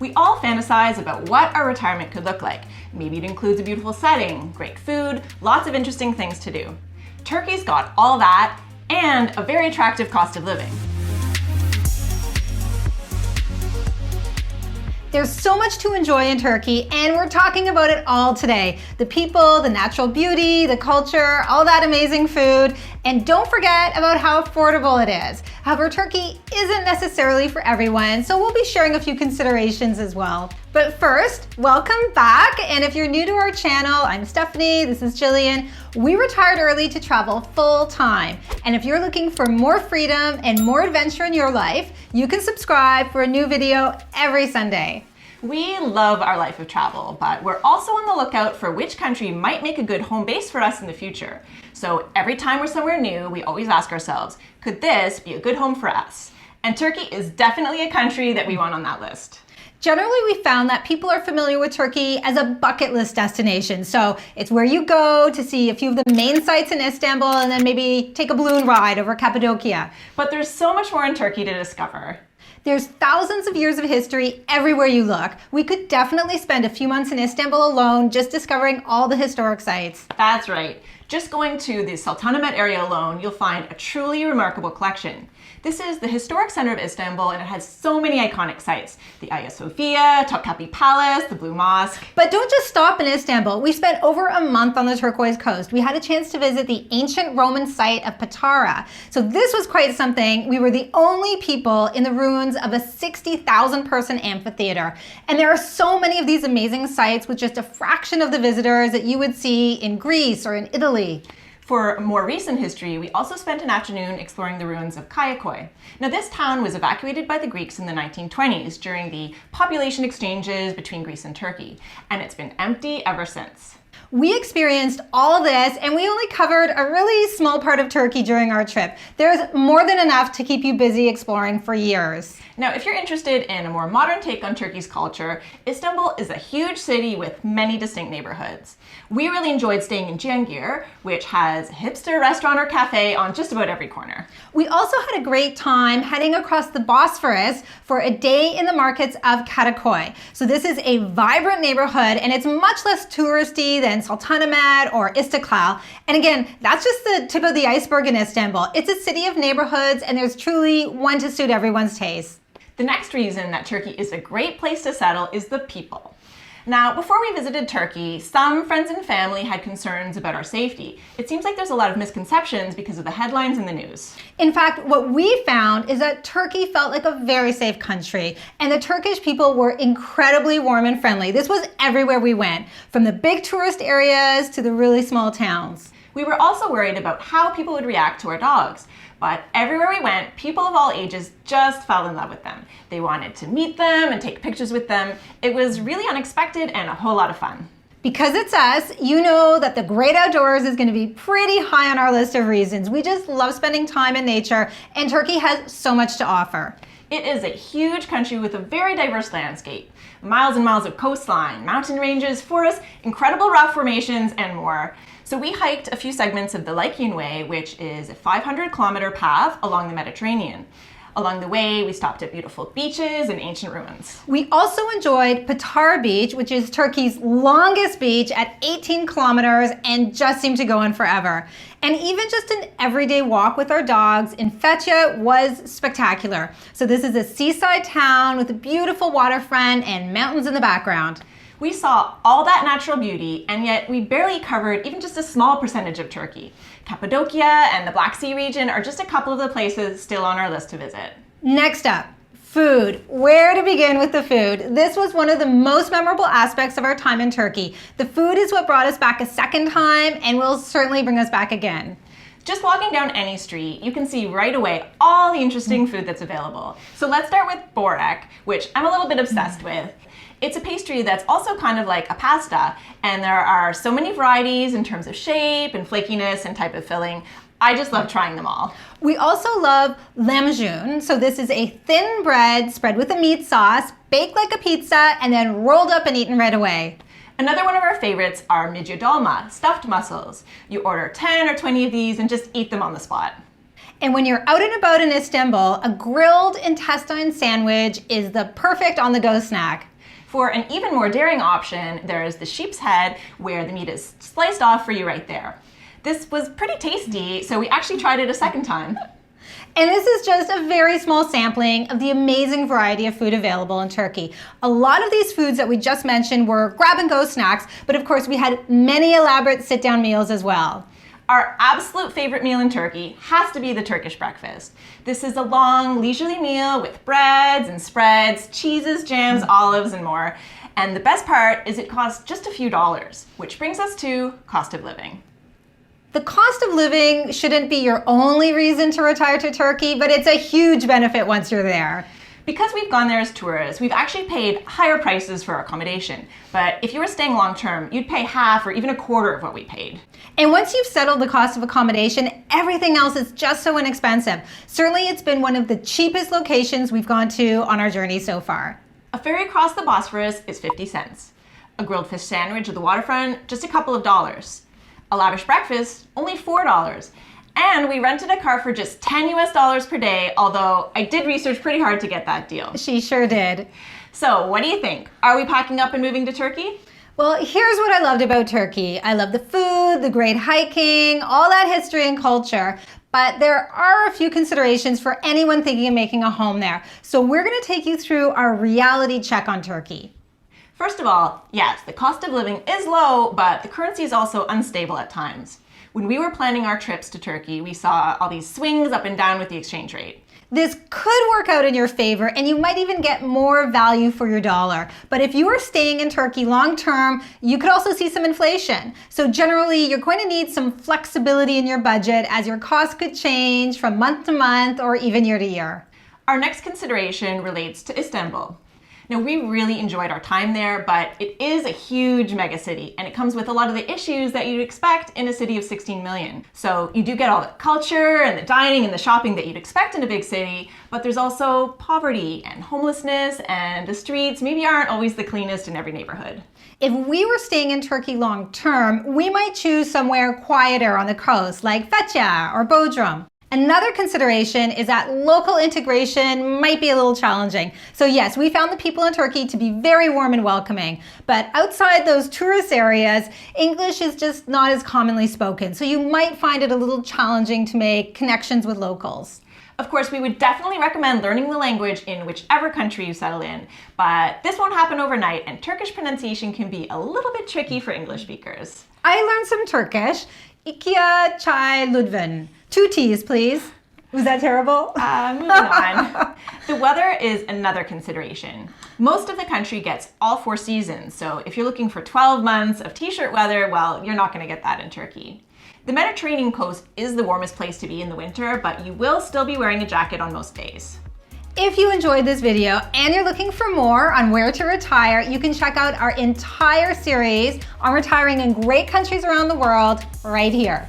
We all fantasize about what our retirement could look like. Maybe it includes a beautiful setting, great food, lots of interesting things to do. Turkey's got all that and a very attractive cost of living. There's so much to enjoy in Turkey, and we're talking about it all today. The people, the natural beauty, the culture, all that amazing food, and don't forget about how affordable it is. However, Turkey isn't necessarily for everyone, so we'll be sharing a few considerations as well. But first, welcome back, and if you're new to our channel, I'm Stephanie, this is Gillian. We retired early to travel full time, and if you're looking for more freedom and more adventure in your life, you can subscribe for a new video every Sunday. We love our life of travel, but we're also on the lookout for which country might make a good home base for us in the future. So every time we're somewhere new, we always ask ourselves, could this be a good home for us? And Turkey is definitely a country that we want on that list. Generally, we found that people are familiar with Turkey as a bucket list destination. So it's where you go to see a few of the main sites in Istanbul and then maybe take a balloon ride over Cappadocia. But there's so much more in Turkey to discover. There's thousands of years of history everywhere you look. We could definitely spend a few months in Istanbul alone just discovering all the historic sites. That's right. Just going to the Sultanahmet area alone, you'll find a truly remarkable collection. This is the historic center of Istanbul, and it has so many iconic sites. The Hagia Sophia, Topkapi Palace, the Blue Mosque. But don't just stop in Istanbul. We spent over a month on the turquoise coast. We had a chance to visit the ancient Roman site of Patara. So this was quite something. We were the only people in the ruins of a 60,000 person amphitheater. And there are so many of these amazing sites with just a fraction of the visitors that you would see in Greece or in Italy. For more recent history, we also spent an afternoon exploring the ruins of Kayakoi. Now, this town was evacuated by the Greeks in the 1920s during the population exchanges between Greece and Turkey, and it's been empty ever since. We experienced all this, and we only covered a really small part of Turkey during our trip. There's more than enough to keep you busy exploring for years. Now, if you're interested in a more modern take on Turkey's culture, Istanbul is a huge city with many distinct neighborhoods. We really enjoyed staying in Cihangir, which has a hipster restaurant or cafe on just about every corner. We also had a great time heading across the Bosphorus for a day in the markets of Karaköy. So this is a vibrant neighborhood, and it's much less touristy than Sultanahmet or Istiklal. And again, that's just the tip of the iceberg in Istanbul. It's a city of neighborhoods, and there's truly one to suit everyone's taste. The next reason that Turkey is a great place to settle is the people. Now, before we visited Turkey, some friends and family had concerns about our safety. It seems like there's a lot of misconceptions because of the headlines in the news. In fact, what we found is that Turkey felt like a very safe country, and the Turkish people were incredibly warm and friendly. This was everywhere we went, from the big tourist areas to the really small towns. We were also worried about how people would react to our dogs. But everywhere we went, people of all ages just fell in love with them. They wanted to meet them and take pictures with them. It was really unexpected and a whole lot of fun. Because it's us, you know that the great outdoors is going to be pretty high on our list of reasons. We just love spending time in nature, and Turkey has so much to offer. It is a huge country with a very diverse landscape. Miles and miles of coastline, mountain ranges, forests, incredible rock formations, and more. So we hiked a few segments of the Lycian Way, which is a 500-kilometer path along the Mediterranean. Along the way, we stopped at beautiful beaches and ancient ruins. We also enjoyed Patara Beach, which is Turkey's longest beach at 18 kilometers and just seemed to go on forever. And even just an everyday walk with our dogs in Fethiye was spectacular. So this is a seaside town with a beautiful waterfront and mountains in the background. We saw all that natural beauty, and yet we barely covered even just a small percentage of Turkey. Cappadocia and the Black Sea region are just a couple of the places still on our list to visit. Next up, food. Where to begin with the food? This was one of the most memorable aspects of our time in Turkey. The food is what brought us back a second time and will certainly bring us back again. Just walking down any street, you can see right away all the interesting food that's available. So let's start with borek, which I'm a little bit obsessed with. It's a pastry that's also kind of like a pasta, and there are so many varieties in terms of shape and flakiness and type of filling. I just love trying them all. We also love lahmacun. So this is a thin bread spread with a meat sauce, baked like a pizza, and then rolled up and eaten right away. Another one of our favorites are midye dolma, stuffed mussels. You order 10 or 20 of these and just eat them on the spot. And when you're out and about in Istanbul, a grilled intestine sandwich is the perfect on-the-go snack. For an even more daring option, there is the sheep's head, where the meat is sliced off for you right there. This was pretty tasty, so we actually tried it a second time. And this is just a very small sampling of the amazing variety of food available in Turkey. A lot of these foods that we just mentioned were grab-and-go snacks, but of course we had many elaborate sit-down meals as well. Our absolute favorite meal in Turkey has to be the Turkish breakfast. This is a long, leisurely meal with breads and spreads, cheeses, jams, olives, and more. And the best part is it costs just a few dollars, which brings us to cost of living. The cost of living shouldn't be your only reason to retire to Turkey, but it's a huge benefit once you're there. Because we've gone there as tourists, we've actually paid higher prices for our accommodation. But if you were staying long term, you'd pay half or even a quarter of what we paid. And once you've settled the cost of accommodation, everything else is just so inexpensive. Certainly it's been one of the cheapest locations we've gone to on our journey so far. A ferry across the Bosphorus is 50 cents. A grilled fish sandwich at the waterfront, just a couple of dollars. A lavish breakfast, only $4. And we rented a car for just $10 US per day, although I did research pretty hard to get that deal. She sure did. So what do you think? Are we packing up and moving to Turkey? Well, here's what I loved about Turkey. I love the food, the great hiking, all that history and culture. But there are a few considerations for anyone thinking of making a home there. So we're going to take you through our reality check on Turkey. First of all, yes, the cost of living is low, but the currency is also unstable at times. When we were planning our trips to Turkey, we saw all these swings up and down with the exchange rate. This could work out in your favor, and you might even get more value for your dollar. But if you are staying in Turkey long term, you could also see some inflation. So generally, you're going to need some flexibility in your budget, as your costs could change from month to month or even year to year. Our next consideration relates to Istanbul. Now, we really enjoyed our time there, but it is a huge megacity, and it comes with a lot of the issues that you'd expect in a city of 16 million. So you do get all the culture and the dining and the shopping that you'd expect in a big city, but there's also poverty and homelessness, and the streets maybe aren't always the cleanest in every neighborhood. If we were staying in Turkey long term, we might choose somewhere quieter on the coast, like Fethiye or Bodrum. Another consideration is that local integration might be a little challenging. So yes, we found the people in Turkey to be very warm and welcoming, but outside those tourist areas, English is just not as commonly spoken. So you might find it a little challenging to make connections with locals. Of course, we would definitely recommend learning the language in whichever country you settle in, but this won't happen overnight, and Turkish pronunciation can be a little bit tricky for English speakers. I learned some Turkish. İkiye çay lütfen. 2 teas, please. Was that terrible? Moving on. The weather is another consideration. Most of the country gets all 4 seasons, so if you're looking for 12 months of t-shirt weather, well, you're not going to get that in Turkey. The Mediterranean coast is the warmest place to be in the winter, but you will still be wearing a jacket on most days. If you enjoyed this video and you're looking for more on where to retire, you can check out our entire series on retiring in great countries around the world right here.